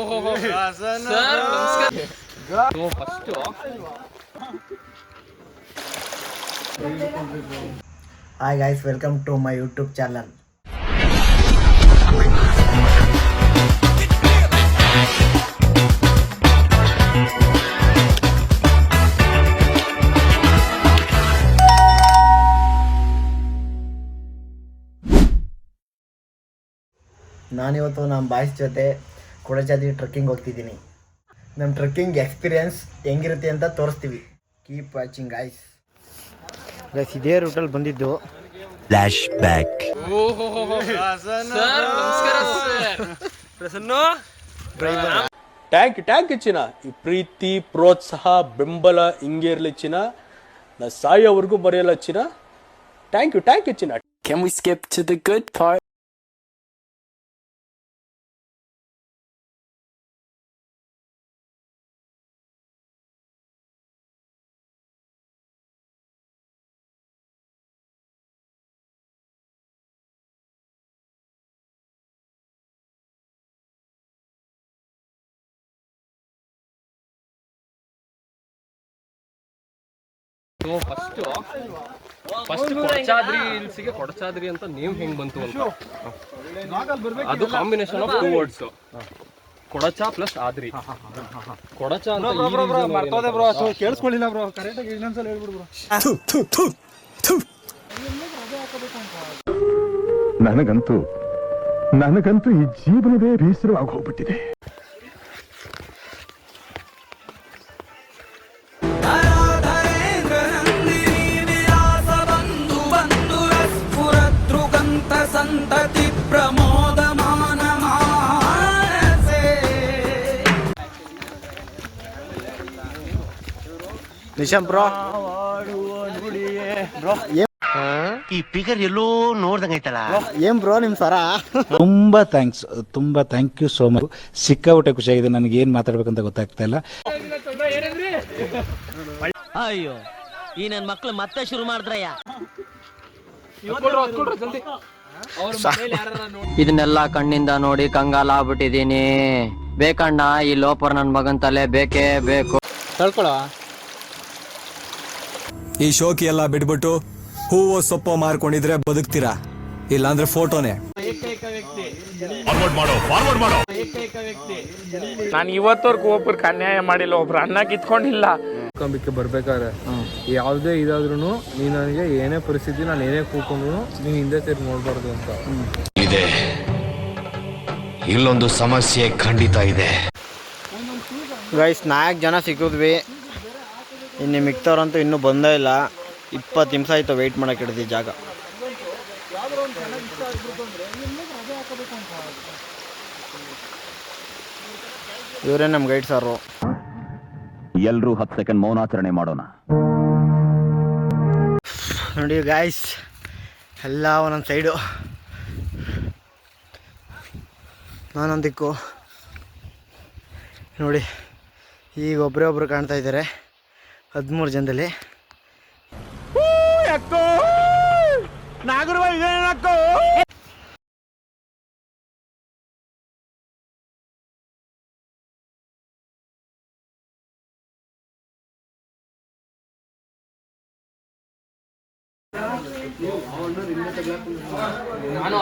Sir ನಮಸ್ಕಾರ. Hi guys, welcome to my YouTube channel. ನಾನಿವತ್ತು ನಮ್ಮ ಬಾಯ್ಸ್ ಜೊತೆ ಕೊಡಚಾದ್ರಿ ಟ್ರೆಕ್ಕಿಂಗ್ ಹೋಗ್ತಿದ್ದೀನಿ. ನಮ್ಮ ಟ್ರೆಕ್ಕಿಂಗ್ ಎಕ್ಸ್ಪೀರಿಯನ್ಸ್ ಹೆಂಗಿರುತ್ತೆ ಅಂತ ತೋರಿಸ್ತೀವಿ. Keep watching guys. ಇದೇ ರೂಟಲ್ಲಿ ಬಂದಿದ್ದು. Flash back. ಸರ್ ನಮಸ್ಕಾರ ಸರ್. ಪ್ರಸನ್ನು ಟ್ಯಾಂಕ್ ಚಿನ್ನ. ಈ ಪ್ರೀತಿ ಪ್ರೋತ್ಸಾಹ ಬೆಂಬಲ ಹಿಂಗೆ ಇರಲಿ ಚಿನ್ನ. ನಾ ಸಾಯೋವರೆಗೂ ಬರೆಯಲ್ಲ ಚಿನ್ನ. ಥ್ಯಾಂಕ್ ಯು ಚಿನ್ನ. Can we skip to the good part? First Kodachadri ಹಿಲ್ಸ್ಗೆ ಕೊಡಚಾದ್ರಿ ಅಂತ ನೇಮ್ ಹೆಂಗ್ ಬಂತು ಅಂತ, ಅದು combination of 2 words, Kodacha plus Adri. Kodacha ಅಂತ ಕೇಳಿಸ್ಕೊಳ್ಳಿಲ್ಲ ಬ್ರೋ, ಕರೆಕ್ಟ್ ಆಗಿ ಇನ್ನೊಂದ್ಸಲ ಹೇಳ್ಬಿಡು ಬ್ರೋ. ನನಗಂತೂ ಈ ಜೀವನವೇ ಬೇಸರವಾಗಿ ಹೋಗ್ಬಿಟ್ಟಿದೆ. ಸಂತತಿ ಪ್ರಮೋದ ಮಾನ ಮಾನಸೆ. ನಿಶಾಮ್ ಬ್ರೋ, ಈ ಫಿಗರ್ ಎಲ್ಲೋ ನೋಡ್ದಂಗೈತಲ್ಲ. ಏನ್ ಬ್ರೋ ನಿಮ್ ಸ್ವರ? ತುಂಬಾ ಥ್ಯಾಂಕ್ ಯು ಸೋ ಮಚ್. ಸಿಕ್ಕಾಪಟ್ಟೆ ಖುಷಿಯಾಗಿದೆ. ನನಗೆ ಏನ್ ಮಾತಾಡ್ಬೇಕಂತ ಗೊತ್ತಾಗ್ತಾ ಇಲ್ಲ. ಅಯ್ಯೋ, ಈ ನನ್ ಮಕ್ಳು ಮತ್ತೆ ಶುರು ಮಾಡಿದ್ರಯ್ಯ. ಇದನ್ನೆಲ್ಲ ಕಣ್ಣಿಂದ ನೋಡಿ ಕಂಗಾಲ ಆಗ್ಬಿಟ್ಟಿದೀನಿ. ಬೇಕಣ್ಣ, ಈ ಲೋಪರ್ ನನ್ ಮಗನ್ ತಲೆ ಬೇಕೇ ಬೇಕು. ಈ ಶೋಕಿ ಎಲ್ಲ ಬಿಟ್ಬಿಟ್ಟು ಹೂವು ಸೊಪ್ಪು ಮಾರ್ಕೊಂಡಿದ್ರೆ ಬದುಕ್ತೀರಾ, ಇಲ್ಲಾಂದ್ರೆ ಫೋಟೋನೇ. ನಾನು ಇವತ್ತವರೆಗೂ ಒಬ್ಬರಿಗೆ ಅನ್ಯಾಯ ಮಾಡಿಲ್ಲ, ಒಬ್ರು ಅನ್ನ ಕಿತ್ಕೊಂಡಿಲ್ಲ. ಕಂಬಿಕ್ಕೆ ಬರ್ಬೇಕಾದ್ರೆ ಯಾವುದೇ ಇದಾದ್ರೂ ನೀನು ನನಗೆ ಏನೇ ಪರಿಸ್ಥಿತಿ, ನಾನು ಏನೇ ಕೂತ್ಕೊಂಡ್ರು ನೀನು ಹಿಂದೆ ಸೇರಿ ನೋಡ್ಬಾರ್ದು ಅಂತ ಇದೆ. ಇಲ್ಲೊಂದು ಸಮಸ್ಯೆ ಖಂಡಿತ ಇದೆ. ಗೈಸ್ 4 ಜನ ಸಿಕ್ಕಿದ್ವಿ. ಇನ್ನು ಮಿಕ್ತವ್ರಂತೂ ಇನ್ನೂ ಬಂದೇ ಇಲ್ಲ. 20 ನಿಮಿಷ ಆಯಿತು ವೆಯ್ಟ್ ಮಾಡೋಕೆ ಹಿಡಿದು ಜಾಗ. ಇವರೇ ನಮ್ಮ ಗೈಡ್ ಸಾರು. ಎಲ್ಲರೂ 10 ಸೆಕೆಂಡ್ ಮೌನಾಚರಣೆ ಮಾಡೋಣ. ನೋಡಿ ಗಾಯ್ಸ್, ಎಲ್ಲ ಒಂದೊಂದು ಸೈಡು, ನಾನೊಂದು ದಿಕ್ಕು. ನೋಡಿ ಈಗ ಒಬ್ಬರೇ ಕಾಣ್ತಾ ಇದ್ದಾರೆ 13 ಜನದಲ್ಲಿ. ನಾನು